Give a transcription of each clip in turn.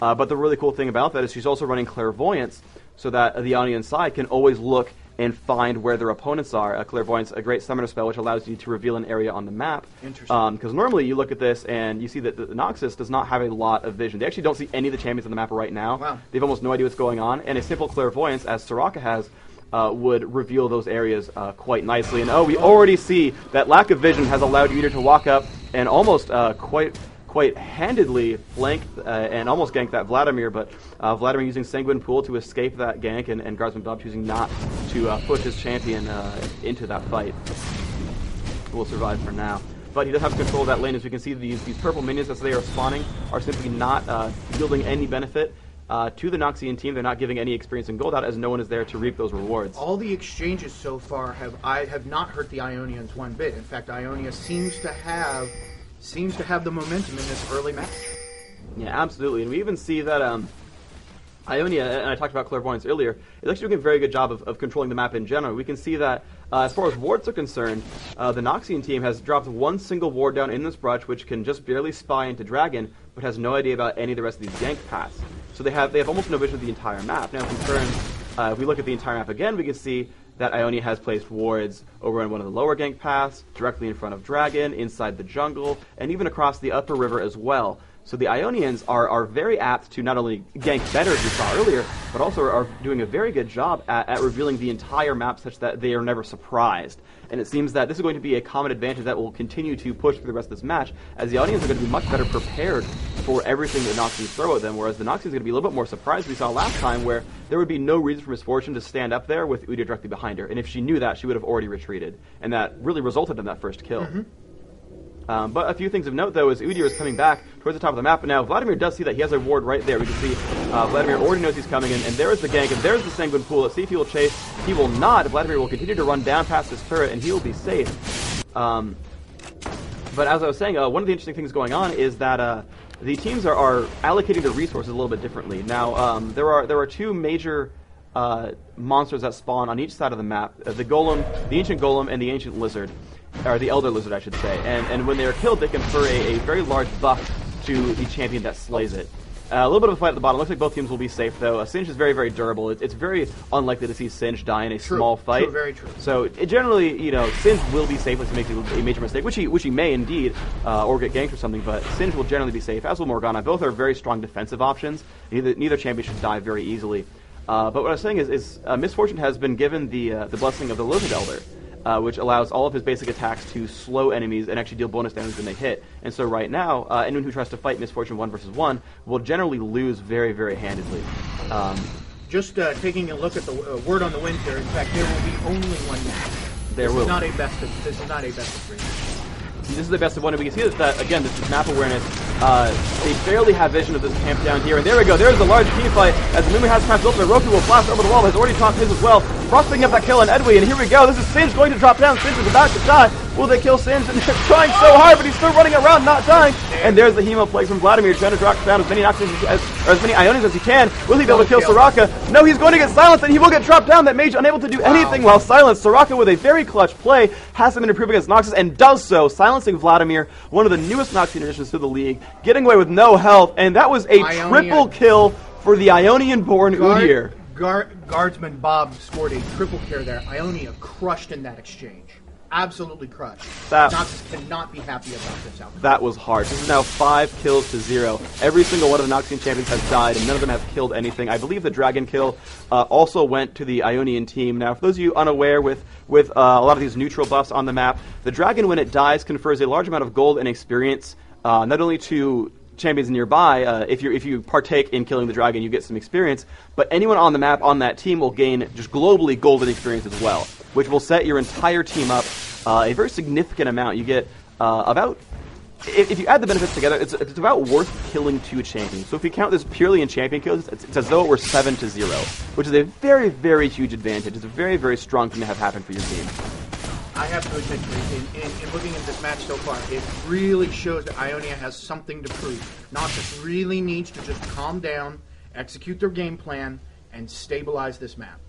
But the really cool thing about that is she's also running Clairvoyance, so that the Ionian side can always look and find where their opponents are. Clairvoyance, a great summoner spell, which allows you to reveal an area on the map. Interesting. Because normally you look at this and you see that the Noxus does not have a lot of vision. They actually don't see any of the champions on the map right now. Wow. They have almost no idea what's going on. And a simple Clairvoyance, as Soraka has, would reveal those areas quite nicely. And we already see that lack of vision has allowed Udyr to walk up and almost quite handedly flank and almost gank that Vladimir, but Vladimir using Sanguine Pool to escape that gank, and Guardsman Bob choosing not to push his champion into that fight. Will survive for now. But he does have control of that lane. As we can see, these purple minions as they are spawning are simply not yielding any benefit to the Noxian team. They're not giving any experience in gold out, as no one is there to reap those rewards. All the exchanges so far have not hurt the Ionians one bit. In fact, Ionia seems to have the momentum in this early match. Yeah, absolutely. And we even see that Ionia, and I talked about Clairvoyance earlier, is actually doing a very good job of controlling the map in general. We can see that as far as wards are concerned, the Noxian team has dropped one single ward down in this brush, which can just barely spy into Dragon, but has no idea about any of the rest of these gank paths. So they have almost no vision of the entire map. Now, if we look at the entire map again, we can see that Ionia has placed wards over on one of the lower gank paths, directly in front of Dragon, inside the jungle, and even across the upper river as well. So the Ionians are very apt to not only gank better, as we saw earlier, but also are doing a very good job at revealing the entire map such that they are never surprised. And it seems that this is going to be a common advantage that will continue to push through the rest of this match, as the Ionians are going to be much better prepared for everything that Noxians throw at them, whereas the Noxians are going to be a little bit more surprised. We saw last time where there would be no reason for Misfortune to stand up there with Udyr directly behind her, and if she knew that, she would have already retreated, and that really resulted in that first kill. Mm-hmm. But a few things of note, though, is Udyr is coming back towards the top of the map. Now, Vladimir does see that he has a ward right there. We can see Vladimir already knows he's coming, and there is the gank, and there's the Sanguine Pool. Let's see if he will chase. He will not. Vladimir will continue to run down past his turret, and he will be safe. But as I was saying, one of the interesting things going on is that the teams are allocating their resources a little bit differently. Now, there are two major monsters that spawn on each side of the map: the Golem, the Ancient Golem, and the Ancient Lizard. Or the Elder Lizard, I should say. And when they are killed, they confer a very large buff to the champion that slays it. A little bit of a fight at the bottom. Looks like both teams will be safe, though. Singe is very, very durable. It's very unlikely to see Singe die in a small fight. True, very true. So generally, Singe will be safe unless he makes a major mistake, which he may indeed, or get ganked or something. But Singe will generally be safe, as will Morgana. Both are very strong defensive options. Neither champion should die very easily. But what I was saying is Misfortune has been given the blessing of the Lizard Elder. Which allows all of his basic attacks to slow enemies and actually deal bonus damage when they hit. And so right now, anyone who tries to fight Misfortune 1 versus 1 will generally lose very, very handedly. Just taking a look at the word on the wind here, in fact, there will be only one match. This is not a best of 3. This is the best of one, and we can see that again, this is map awareness. They barely have vision of this camp down here, and there we go. There's the large team fight as the Mumu has passed open. Roku will blast over the wall, has already topped his as well. Frost picking up that kill on Edwy, and here we go. This is Singe going to drop down. Singe is about to die. Will they kill Singe? And they're trying so hard, but he's still running around, not dying. And there's the Hemo Plague from Vladimir, trying to drop down as many Ionians as he can. Will he be able to kill Soraka? No, he's going to get silenced, and he will get dropped down. That mage unable to do anything while silenced. Soraka with a very clutch play has him improve against Noxus, and does so, silencing Vladimir, one of the newest Noxian additions to the league, getting away with no health, and that was a triple kill for the Ionian-born Udyr. Guardsman Bob scored a triple kill there. Ionia crushed in that exchange. Absolutely crushed. Noxus cannot be happy about this outcome. That was hard. This is now 5 kills to 0. Every single one of the Noxian champions has died, and none of them have killed anything. I believe the Dragon kill also went to the Ionian team. Now, for those of you unaware with a lot of these neutral buffs on the map, the Dragon, when it dies, confers a large amount of gold and experience, not only to champions nearby. If you partake in killing the Dragon, you get some experience, but anyone on the map on that team will gain just globally golden experience as well, which will set your entire team up a very significant amount. You get about, if you add the benefits together, it's about worth killing 2 champions. So if you count this purely in champion kills, it's as though it were 7-0, which is a very, very huge advantage. It's a very, very strong thing to have happen for your team. I have to admit, in looking at this match so far, it really shows that Ionia has something to prove. Noxus really needs to just calm down, execute their game plan, and stabilize this map.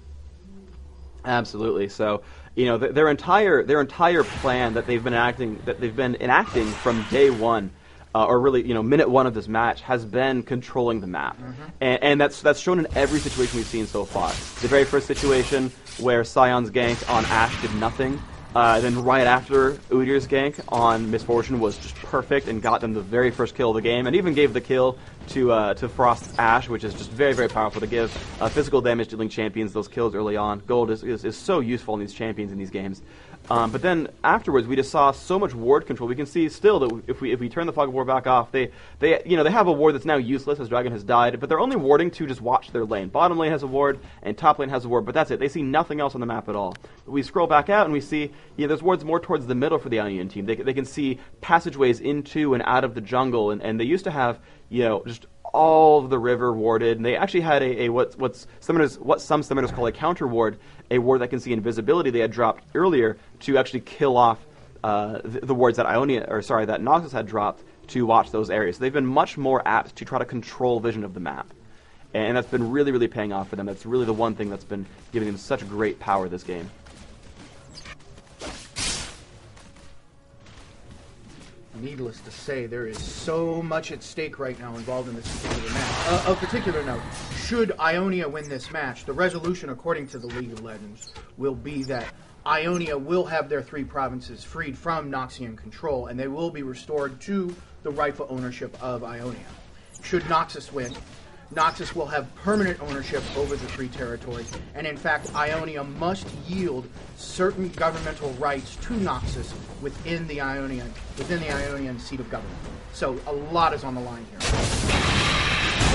Absolutely. So, their entire plan that they've been enacting from day one or really, minute one of this match has been controlling the map, and that's shown in every situation we've seen so far. The very first situation where Sion's gank on Ashe did nothing. Then right after Udyr's gank on Misfortune was just perfect and got them the very first kill of the game, and even gave the kill to Frost's Ashe, which is just very, very powerful to give physical damage dealing champions those kills early on. Gold is so useful in these champions in these games. But then afterwards, we just saw so much ward control. We can see still that if we turn the Fog of War back off, they have a ward that's now useless as Dragon has died, but they're only warding to just watch their lane. Bottom lane has a ward and top lane has a ward, but that's it. They see nothing else on the map at all. We scroll back out and we see there's wards more towards the middle for the Ionian team. They can see passageways into and out of the jungle, and they used to have just all of the river warded, and they actually had what some summoners call a counter ward, a ward that can see invisibility they had dropped earlier to actually kill off the wards that that Noxus had dropped to watch those areas. So they've been much more apt to try to control vision of the map, and that's been really, really paying off for them. That's really the one thing that's been giving them such great power this game. Needless to say, there is so much at stake right now involved in this particular match. Of particular note, should Ionia win this match, the resolution, according to the League of Legends, will be that Ionia will have their 3 provinces freed from Noxian control, and they will be restored to the rightful ownership of Ionia. Should Noxus win, Noxus will have permanent ownership over the 3 territories, and in fact, Ionia must yield certain governmental rights to Noxus within the Ionian seat of government. So a lot is on the line here.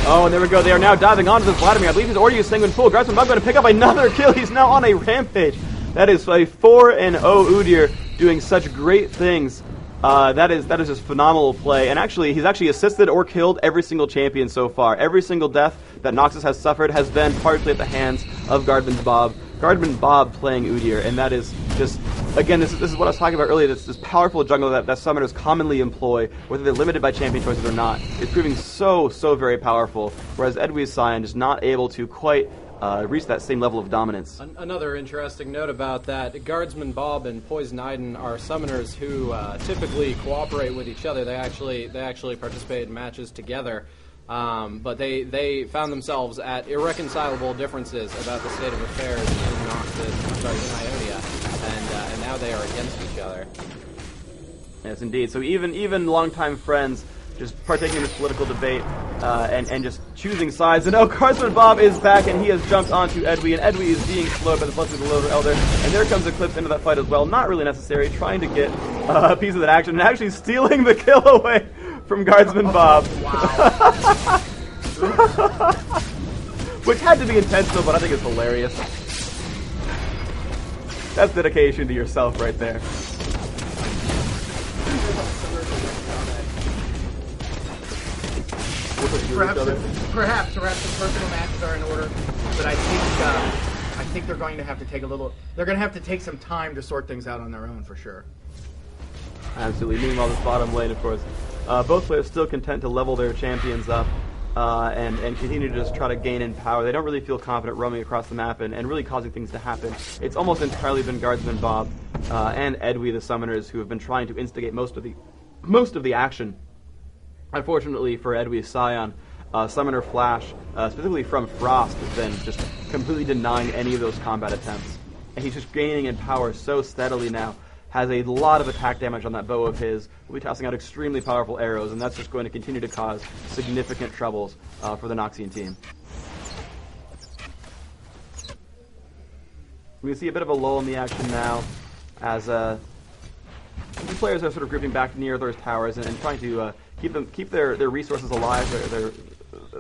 Oh, and there we go. They are now diving onto this Vladimir. I believe he's already using full. Guardsman Bug going to pick up another kill. He's now on a rampage. That is a 4-0 Udyr doing such great things. That is just phenomenal play, and actually he's assisted or killed every single champion so far. Every single death that Noxus has suffered has been partially at the hands of Guardman Bob playing Udyr, and that is just, again, this is what I was talking about earlier. This powerful jungle that summoners commonly employ, whether they're limited by champion choices or not, is proving so very powerful. Whereas Edwi's Sion is not able to quite reach that same level of dominance. Another interesting note about that, Guardsman Bob and Poison Iden are summoners who typically cooperate with each other. They actually participate in matches together, but they found themselves at irreconcilable differences about the state of affairs in Ionia, and now they are against each other. Yes, indeed. So even longtime friends just partaking in this political debate and just choosing sides. And now Guardsman Bob is back, and he has jumped onto Edwi, and Edwi is being slowed by the Blessed of the Lower Elder. And there comes Eclipse into that fight as well. Not really necessary, trying to get a piece of that action, and actually stealing the kill away from Guardsman Bob. Wow. Which had to be intentional, but I think it's hilarious. That's dedication to yourself right there. Perhaps the personal matches are in order, but I think they're going to have to take they're going to have to take some time to sort things out on their own for sure. Absolutely. Meanwhile, this bottom lane, of course, both players still content to level their champions up and continue to just try to gain in power. They don't really feel confident roaming across the map and really causing things to happen. It's almost entirely been Guardsman Bob and Edwi, the summoners, who have been trying to instigate most of the action. Unfortunately for Edwi's Sion, Summoner Flash, specifically from Frost, has been just completely denying any of those combat attempts. And he's just gaining in power so steadily now. Has a lot of attack damage on that bow of his. Will be tossing out extremely powerful arrows, and that's just going to continue to cause significant troubles for the Noxian team. We can see a bit of a lull in the action now, as the players are sort of grouping back near those towers and trying to keep their resources alive,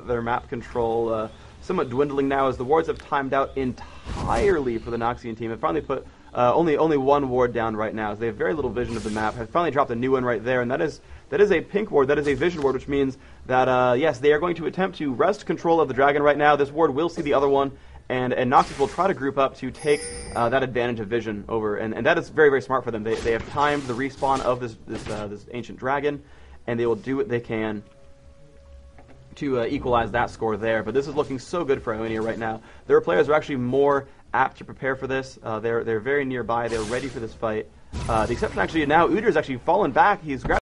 their map control somewhat dwindling now as the wards have timed out entirely for the Noxian team. Have finally put only one ward down right now, as they have very little vision of the map. Have finally dropped a new one right there, and that is a pink ward. That is a vision ward, which means that yes, they are going to attempt to wrest control of the dragon right now. This ward will see the other one, and Noxus will try to group up to take that advantage of vision over, and that is very smart for them. They have timed the respawn of this ancient dragon, and they will do what they can to equalize that score there. But this is looking so good for Ionia right now. There are players who are actually more apt to prepare for this. They're very nearby. They're ready for this fight. The exception actually now, Udyr's actually fallen back. He's grabbed